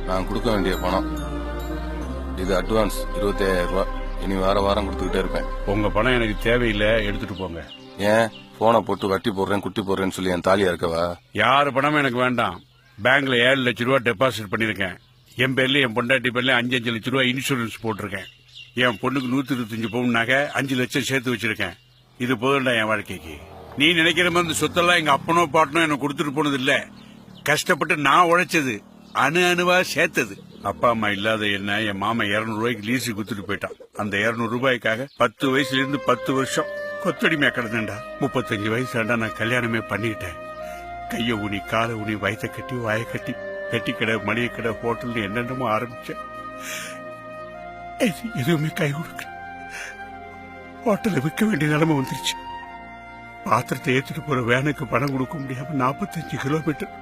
நான் கொடுக்க வேண்டிய பணம் இது அட்வான்ஸ் 25,000 ரூபாய். இனி வாரம் கொடுத்துக்கிட்டே இருப்பேன். உங்க பணம் எனக்கு தேவையில்லை, எடுத்துட்டு போங்க. ஏன் போனை போட்டு வட்டி போடுறேன் குட்டி போடுறேன்னு சொல்லி என் தாலியா இருக்கவா? யாரு பணமும் எனக்கு வேண்டாம். பேங்க்ல 7 லட்சம் ரூபாய் டெபாசிட் பண்ணிருக்கேன். என் பேர்ல என் பொண்டாட்டி பேர்ல 5 லட்சம் ரூபாய் இன்சூரன்ஸ் போட்டிருக்கேன். என் பொண்ணுக்கு 125 பவுன் நகை 5 லட்சம் சேர்த்து வச்சிருக்கேன். இது போதும்டா என் வாழ்க்கைக்கு. நீ நினைக்கிற மாதிரி சொத்தெல்லாம் எங்க அப்பனோ பாட்டனோ எனக்கு கொடுத்துட்டு போனது இல்ல. கஷ்டப்பட்டு நான் உழைச்சது, அணுவா சேர்த்தது. அப்பா அம்மா இல்லாத என்ன என் மாமா 200 ரூபாய்க்கு லீஸு குத்துட்டு போயிட்டான். அந்த 200 ரூபாய்க்காக 10 வயசுல இருந்து 10 வருஷம் கொத்தடிமையா கிடந்தேன்டா. 35 வயசுல நான் கல்யாணமே பண்ணிக்கிட்டேன். கைய ஊனி காலை ஊனி வயத்தை கட்டி வாயை கட்டி பெட்டி கடை மளிகை கடை ஹோட்டல் என்னென்னமோ ஆரம்பிச்சேன். எதுவுமே கை கொடுக்க ஹோட்டலை விற்க வேண்டிய நிலைமை வந்துருச்சு. பாத்திரத்தை ஏற்றிட்டு போற வேனுக்கு பணம் கொடுக்க முடியாம 45 கிலோமீட்டர்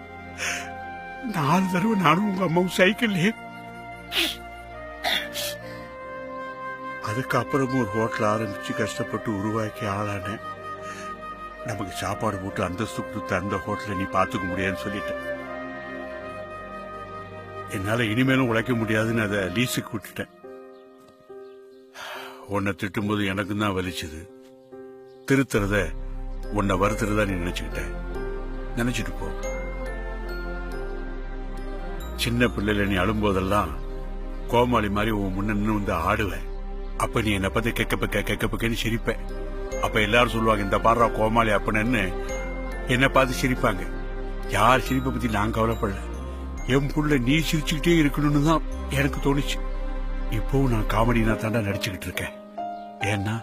4 தடவை நானும் உங்க அம்மாவும் சைக்கிள்லயே. அதுக்கப்புறமும் ஒரு ஹோட்டல் ஆரம்பிச்சு கஷ்டப்பட்டு உருவாக்கி ஆளானேன். நமக்கு சாப்பாடு போட்டு அந்தஸ்து கொடுத்த அந்த ஹோட்டலை நீ பாத்துக்க முடியாதுன்னு சொல்லிட்டேன். என்னால இனிமேலும் உழைக்க முடியாதுன்னு அதை லீஸுக்கு விட்டுட்டேன். உன்னை திட்டும்போது எனக்கும் தான் வலிச்சது. திருத்துறத உன்னை வருத்துறதா நீ நினைச்சிட்டு போ. சின்ன பிள்ளைல நீ அழும்போதெல்லாம் கோமாளி மாதிரி உன் முன்ன நின்று வந்து ஆடுவேன். அப்ப நீ என்னை பத்தி கெக்கப்பன்னு சிரிப்ப. அப்ப எல்லாரும் சொல்லுவாங்க, இந்த பாடுறா கோமாளி அப்பன்னு என்னை பார்த்து சிரிப்பாங்க. யார் சிரிப்பை பத்தி நான் கவலைப்படல. என் புள்ள நீ சிரிச்சுக்கிட்டே இருக்கணும்னு தான் எனக்கு தோணுச்சு. இப்பவும் நான் காமெடினா தாண்டா நடிச்சுக்கிட்டு இருக்கேன். ஏன்னா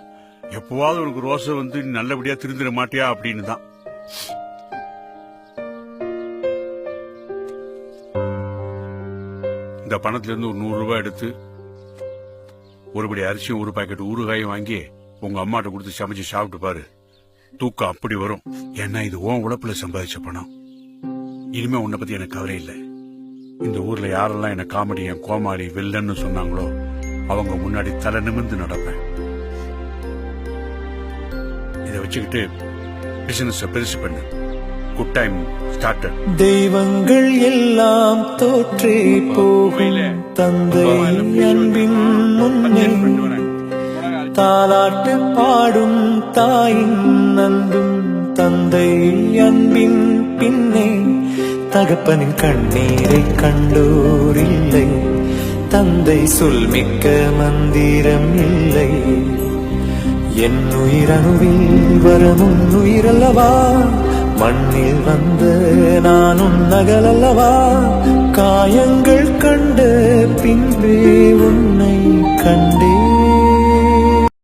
எப்பவாவது உனக்கு ரோசை வந்து நல்லபடியா திருந்திட மாட்டியா அப்படின்னு தான். இந்த பணத்துல இருந்து ஒரு 100 ரூபாய் எடுத்து ஒருபடி அரிசியும் ஒரு பாக்கெட் ஊறுகாயும் வாங்கி உங்க அம்மாட்ட கொடுத்து சமைச்சு சாப்பிட்டு பாரு. தூக்கம் அப்படி வரும். ஏன்னா இது உன் உழைப்புல சம்பாதிச்ச பணம். இனிமே உன்னை பத்தி எனக்கு கவலை இல்லை. இந்த ஊர்ல யாரெல்லாம் என்ன காமெடி என் கோமாளி வில்லன்னு சொன்னாங்களோ அவங்க முன்னாடி தலை நிமிர்ந்து நடப்பேன். இதை வச்சுக்கிட்டு பிசினஸ் பெருசு பண்ணு. Good time started. தெய்வங்கள் எல்லாம் தோற்றே போகும் தந்தை அன்பின் முன்னே தாலாட்டு பாடும் தாயின் அன்பும் தந்தை அன்பின் பின்னே தகப்பனின் கண்ணீரை கண்டோர் இல்லை. தந்தை சொல்மிக்க மந்திரம் இல்லை. என் உயிரணுவில் வரும் உயிரல்லவா, மண்ணில் வந்த நானும் நகலல்லவா. காயங்கள் கண்ட பின்பே உன்னை கண்ட